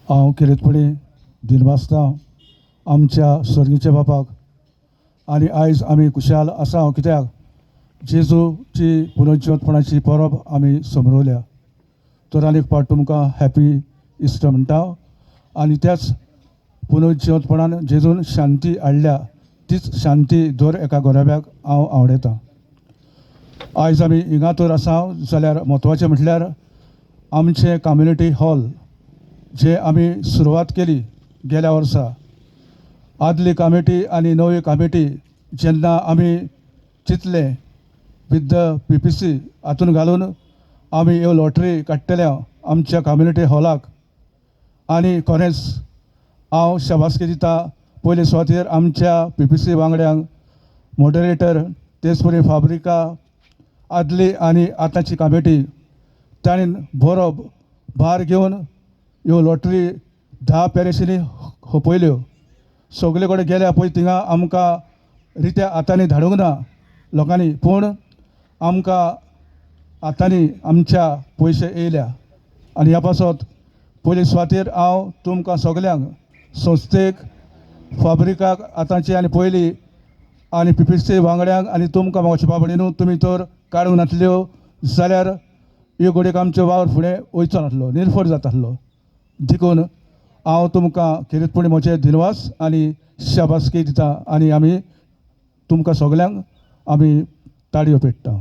हांव खेरेतपणी दिनवासता आमच्या सर्गीच्या बापाक आनी आयज आमी खुशाल आसा कित्याक जेजूची पुनर्जीवनपणाची परब आमी समरवल्या. तर आनीक पावट तुमकां हॅपी इस्टर म्हणटा आनी त्याच पुनर्जीवनपणान जेजून शांती हाडल्या तीच शांती दर एका गोराब्याक हांव आवडयतां. आयज आमी हिंगा तर आसा जाल्यार म्हत्वाचें म्हटल्यार आमचें कम्युनिटी हॉल जे आमी सुरवात केली गेल्या वर्सा. आदली कमिटी आनी नवी कमिटी जेन्ना आमी चिंतले विथ द PPC हातून घालून आमी ह्यो लॉटरी काडटल्या आमच्या कम्युनिटी हॉलाक. आनी खरेंच हांव शाबासकी दिता पयले सुवातेर आमच्या PPC वांगड्यांक, मॉडरेटर, तेच परी फाब्रिका, आदली आनी आतांची कमिटी ताणें बरो भार घेवन ह्यो लॉटरी 10 पॅरिशींनी होपयल्यो. सगळे कडेन गेल्या पळय थिंगा आमकां रित्या हातांनी धाडूंक ना लोकांनी, पूण आमकां हातांनी आमच्या पयशे येयल्या. आनी ह्या पासत पयले सुवातेर हांव तुमकां सगल्यांक संस्थेक, फाब्रिकाक आतांची आनी पयली आनी PPC वांगड्यांक आनी तुमकां म्हाका बाबडीनू तुमी तर काडूंक नातल्यो जाल्यार ह्यो घडयेक आमचो वावर फुडें वयचो नासलो, निर्फळ जातासलो. देखून हांव तुमकां खेरीतपणी म्हजे दिनवास आनी शाबासकी दिता आनी आमी तुमकां सगल्यांक आमी ताळयो पेट्टा.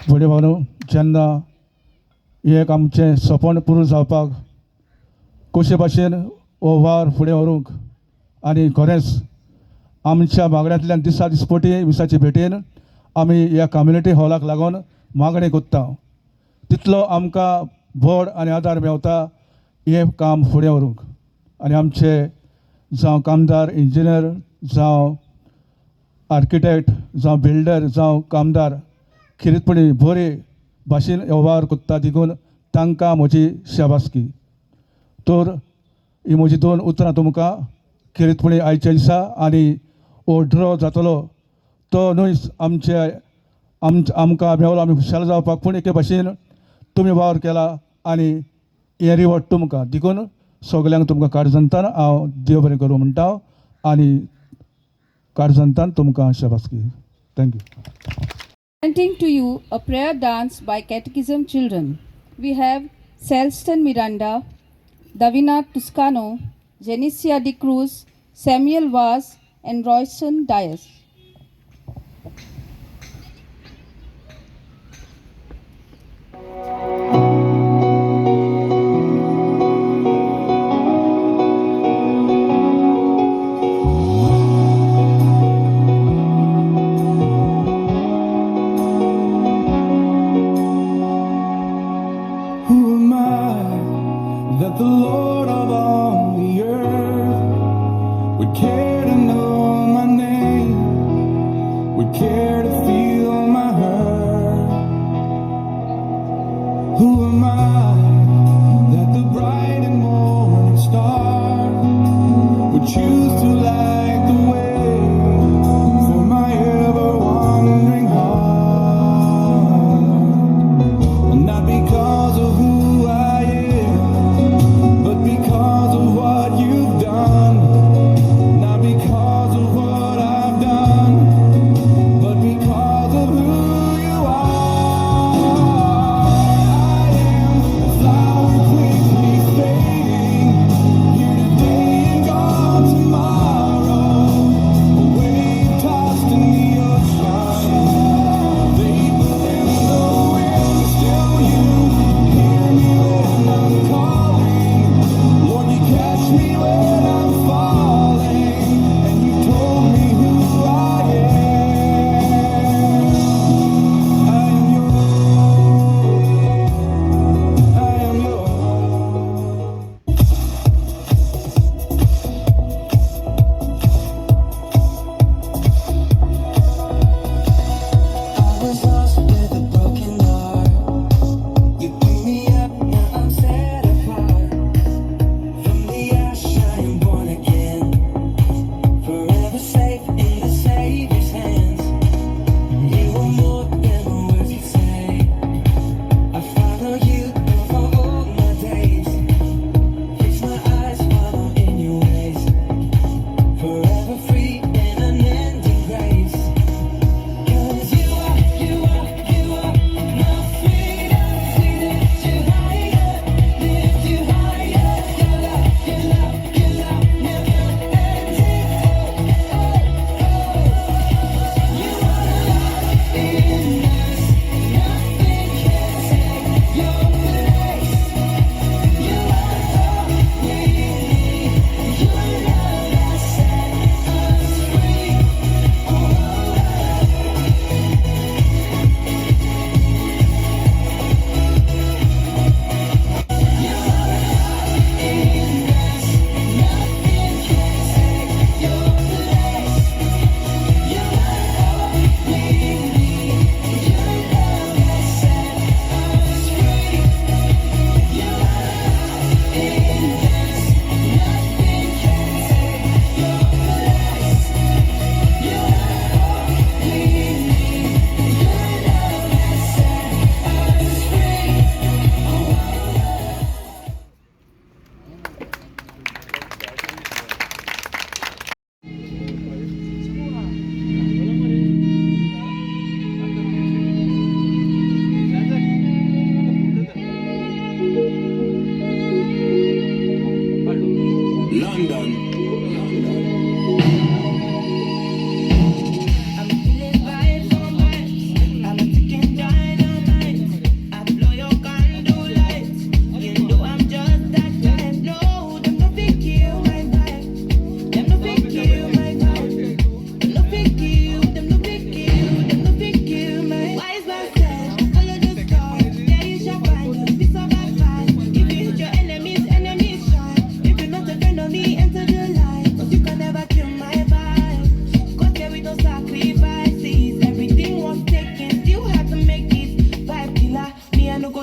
फुडें भावनो जेन्ना एक आमचें सपन पुरो जावपाक कशे भाशेन हो वावर फुडें व्हरूंक आनी खरेंच आमच्या मागण्यांतल्यान दिसपटी विसाचे भेटेन आमी ह्या कम्युनिटी हॉलाक लागून मागणी कोत्ता तितलो आमकां व्हड आनी आदार मेवता हें काम फुडें व्हरूंक. आनी आमचे जावं कामदार, इंजिनियर, जावं आर्किटेक्ट, जावं बिल्डर, जावं कामदार खेरीतपणी बरे भाशेन वेव्हार कोत्ता देखून तांकां म्हजी शाबासकी. तर ही म्हजी 2 उतरां तुमकां खेरीतपणी आयच्या दिसा आनी हो ड्रॉ जातलो तो न्हय आमकां मेवलो आमी खुशाल जावपाक, पूण एके भाशेन तुमी वावर केला आनी हें रिवॉर्ड तुमकां देखून सगल्यांक तुमकां काळजंतान हांव देव बरें करूं म्हणटा आनी काळजंतान तुमकां शाबासकी. Thank you. Presenting to you a prayer dance by Catechism children. We have Selston Miranda, Davina Toscano, Jenicia de Cruz, Samuel Vaz, and Royston Dias. That the Lord of all the earth would care to know my name, would care to feel my hurt. Who am I that the bright and morning star would choose to light the way for my ever wandering heart? Well, not because of who tomorrow.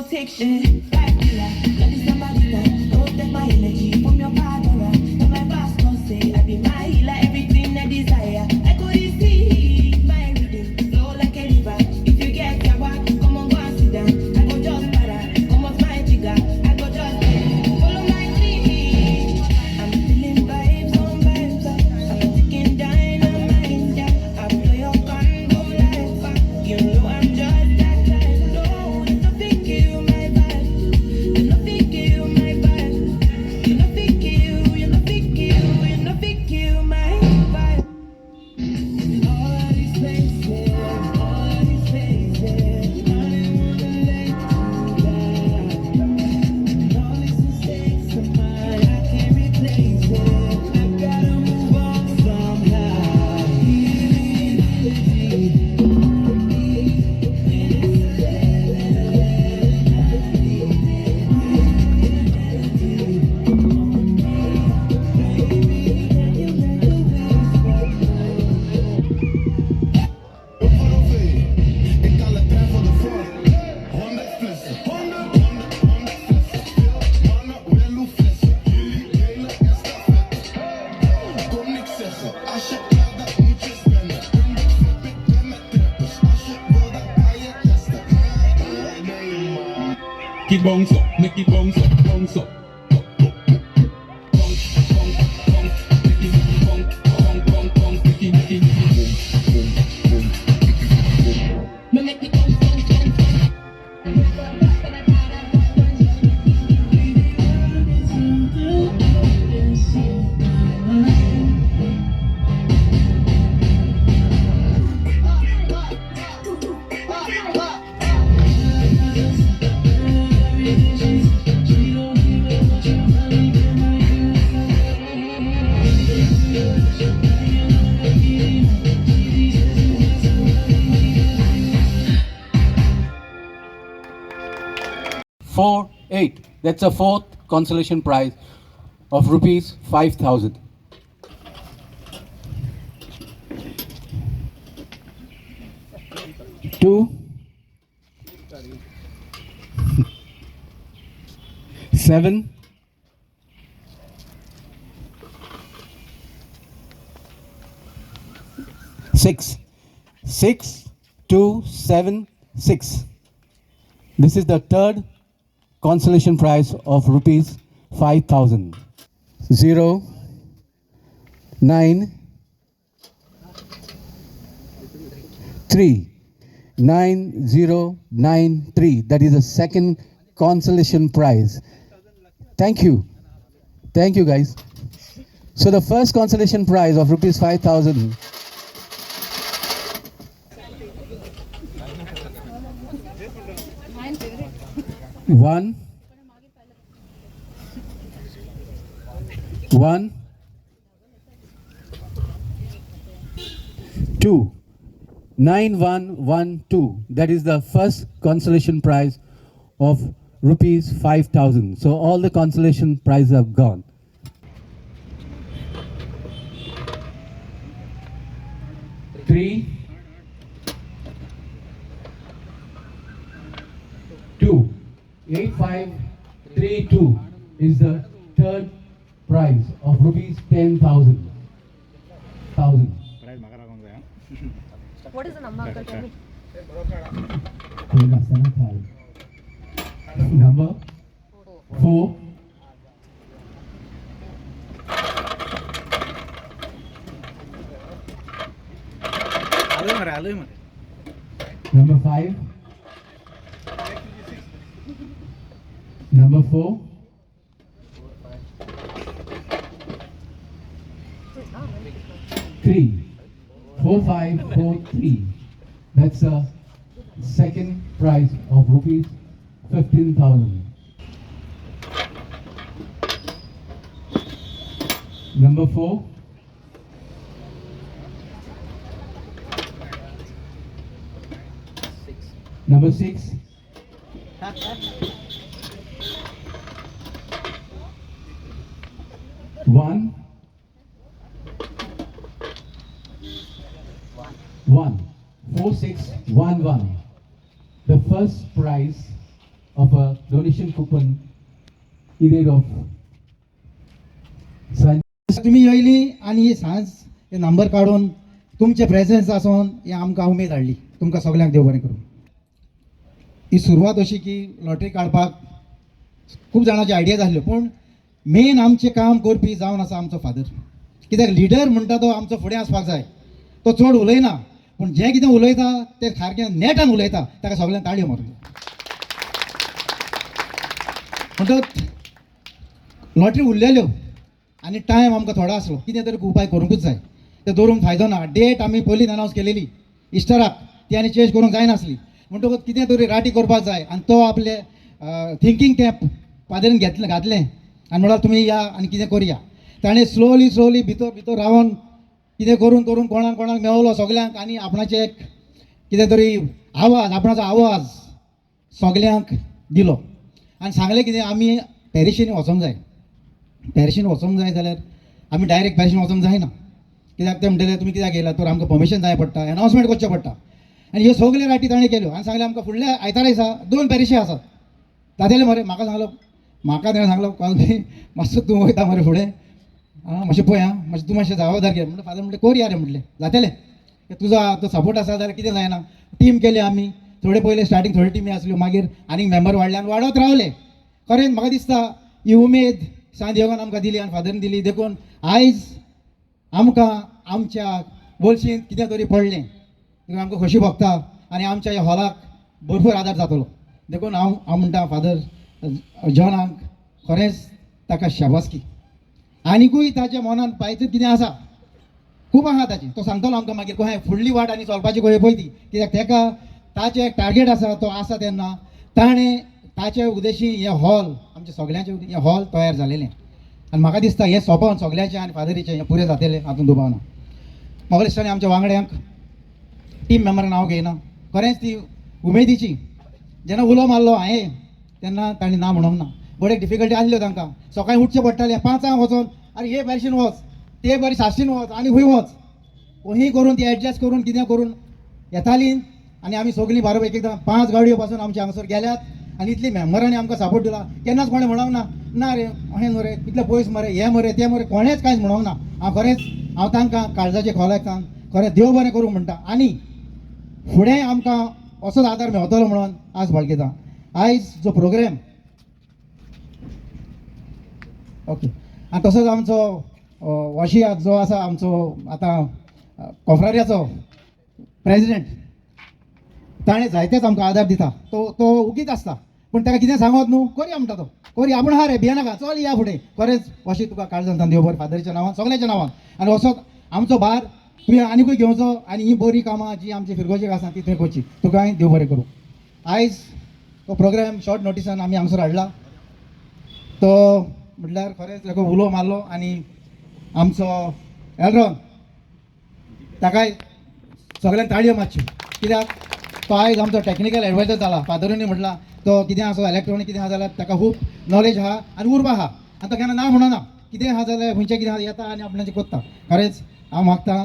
protection. Fight killer, that is somebody that don't take my energy from your partner. And my pastor say I be my healer, everything I desire. I could receive my reading, flow like a river. If you get your back, come on, go and sit down. I go just para, come off my trigger. I go just follow my dream. I'm feeling vibes on vibes. I'm taking dynamite. I blow your condo life. You know I'm just that type. No, there's nothing kill my vibe. There's nothing kill my vibe. You're nothing kill, you're nothing kill, you're nothing kill my vibe. All these faces, all these faces, I didn't wanna let you down. All these mistakes of mine, I can't replace it. I gotta move on somehow. Make it bounce up, make it bounce up, bounce up. Four, 8. That's a fourth consolation prize of rupees 5,000. Two, 7, 6. 6, 2, 7, 6. This is the third consolation prize of rupees 5,000. 0, 9, 3. 9093. That is the second consolation prize. Thank you. Thank you, guys. So the first consolation prize of rupees 5,000. One, 2, 9112. That is the first consolation prize of rupees 5,000. So all the consolation prizes have gone. Three, 2, 8532 is the third prize of rupees 10,000. What is the number, Uncle? Tell me. Number 4, 5, number 4, 3, 4543. That's a second prize of rupees 15,000. Number 4, number 6, one, 4611. The first prize of a donation coupon in aid of San. तुम्ही येयली आनी ही सांज हे number काडून तुमचे प्रेझेंस आसून हे आमकां उमेद हाडली. तुमकां सगळ्यांक देव बरें करूं. ही सुरवात अशी की लॉटरी काडपाक खूब जाणांची आयडिया जाल्ल्यो, पूण मेन आमचें काम करपी जावन आसा आमचो फादर. कित्याक लिडर म्हणटा तो आमचो फुडें आसपाक जाय. तो चड उलयना, पूण जें कितें उलयता तें सारकें नेटान उलयता. ताका सगळ्यांक ताळयो मारून म्हणटत लॉटरी उरलेल्यो आनी टायम आमकां थोडो आसलो. कितें तरी उपाय करूंकूच जाय. ते दवरूंक फायदो ना. डेट आमी पयलींच अनावन्स केलेली इस्टराक, ती आनी चेंज करूंक जायनासली. म्हणटकूच कितें तरी राटी करपाक जाय आनी तो आपले थिंकींग ते फादरीन घातलें आनी म्हळ्यार तुमी या आनी कितें करया. ताणें स्लोली भितर रावन कितें करून कोणाक मेळलो सगल्यांक आनी आपणाचें एक कितें तरी आपणाचो आवाज सगल्यांक दिलो आनी सांगलें कितें आमी पॅरिशीन वचोंक जाय. पॅरिशीन वचोंक जाय जाल्यार आमी डायरेक्ट पॅरिशीन वचोंक जायना. कित्याक ते म्हणटले तुमी कित्याक येयला तर आमकां परमिशन जाय पडटा, एनावन्समेंट करचें पडटा. आनी ह्यो सगल्यो राटी ताणें केल्यो आनी सांगलें आमकां फुडल्या आयतारा दिसा 2 पॅरिशी आसात. जातलें मरे. म्हाका ताणें सांगलो काल मातसो तूं वयता मरे फुडें, मातशें पळय मातशें तूं मातशें जबाबदार घे. म्हणलें फादर म्हणलें करया रे. म्हणलें जातलें. तुजो तो सपोर्ट आसा जाल्यार कितें जायना. टीम केली आमी. थोडे पयले स्टार्टींग थोड्यो टिमी आसल्यो, मागीर आनीक मेंबर वाडले आनी वाडत रावले. खरेंच म्हाका दिसता ही उमेद सांत देवान आमकां दिली आनी फादरीन दिली. देखून आयज आमकां आमच्या बोलशींत कितें तरी पडलें देखून आमकां खोशी भोगता आनी आमच्या ह्या हॉलाक भरपूर आदार जातलो. देखून हांव म्हणटा फादर जॉनाक खरेंच ताका शाबासकी. आनिकूय ताच्या मनान पायतूत कितें आसा, खूब आसा ताचें. तो सांगतलो आमकां मागीर खंय फुडली वाट आनी चलपाची खंय पळय ती. कित्याक ताका ताचें एक टार्गेट आसा. तो आसा तेन्ना ताणें ताचे उद्देशी हें हॉल आमचे सगळ्यांचे हें हॉल तयार जालेलें आनी म्हाका दिसता हें सोंपोवन सगळ्यांचें आनी फादरीचें हें पुरें जातलें हातूंत दुबाव ना. म्हाका दिसता आमच्या वांगड्यांक टीम मेंबरान नांव घेयना. खरेंच ती उमेदीची. जेन्ना उलो मारलो हांवें तेन्ना तांणी ना म्हणूंक ना. बरे डिफिकल्टी आसल्यो तांकां. सकाळीं उठचें पडटालें 5 वचोन आरे हे पॅरिशीन वच, ते बरें 700 वच आनी खंय वच. खंयी करून ती एडजस्ट करून कितें करून येतालीं आनी आमी सगळीं बरोबर एक एकदां 5 गाडयो पासून आमच्या हांगासर गेल्यात आनी इतली मेंबरांनी आमकां सपोर्ट दिला. केन्नाच कोणें म्हणूंक ना रे अहें न्हू रे इतले पयस मरे हे मरे ते मरे कोणेंच कांयच म्हणूंक ना. हांव तांकां काळजाचे खोलाक सांग खरें देव बरें करूं म्हणटा आनी फुडें आमकां असोच आदार मेळटलो म्हणून आज बाळगिता. आयज जो प्रोग्राम ओके आनी तसोच आमचो वाशिया जो आसा आमचो आतां कॉफ्रारियाचो प्रेजिडेंट ताणें जायतेच आमकां आदार दिता. तो उगीच आसता पूण ताका कितें सांगत न्हू करया म्हणटा तो. करया आपूण हा रे भियेनाका चल या फुडें. खरेंच अशी तुका काळजांत देव बरें फादरीच्या नांवान सगळ्यांच्या नांवान आनी असोच आमचो भार तुवें आनिकूय घेवचो आनी ही बरी कामां जी आमची फिरगोचेक आसा ती तुवें करची. तुका देव बरें करूं. आयज तो प्रोग्राम शॉर्ट नोटिसान आमी हांगसर हाडला. तो म्हटल्यार खरेंच ताका उलो मारलो आनी आमचो एलरॉन ताकाय सगळ्यांक ताळयो मातच्यो. कित्याक तो आयज आमचो टॅक्निकल एडवायजर जाला. फादरूनी म्हटला तो कितें आसा इलेक्ट्रॉनीक कितें आहा जाल्यार ताका खूब नॉलेज आहा आनी उर्बा आहा आनी तो केन्ना ना म्हणना. कितें आहा जाल्यार खंयचें कितें येता आनी आपणाचें कोत्ता. खरेंच हांव मागतां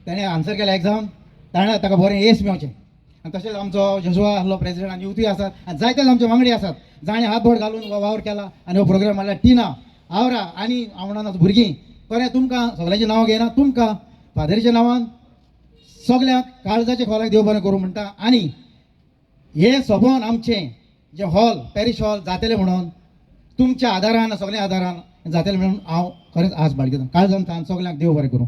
ताणें आन्सर केलें एग्जाम ताणें ताका बरें येस मेळचें. आनी तशेंच आमचो जशुआ आसलो प्रेजिडेंट आनी युथूय आसात आनी जायतेच आमचे वांगडी आसात जाणें हातभर घालून वावर केला आनी हो प्रोग्राम म्हणल्यार टिना आवरा आनी हांव म्हणना भुरगीं खरें तुमकां सगळ्यांचें नांव घेयना. तुमकां फादरीच्या नांवान सगळ्यांक काळजाचे खोलाक देव बरें करूं म्हणटा आनी हे सोबोन आमचें जे हॉल पॅरिश हॉल जातलें म्हणून तुमच्या आदारान सगळ्या आदारान जातलें म्हणून हांव खरेंच आस बाळगितां. काळजांत सगळ्यांक देव बरें करूं.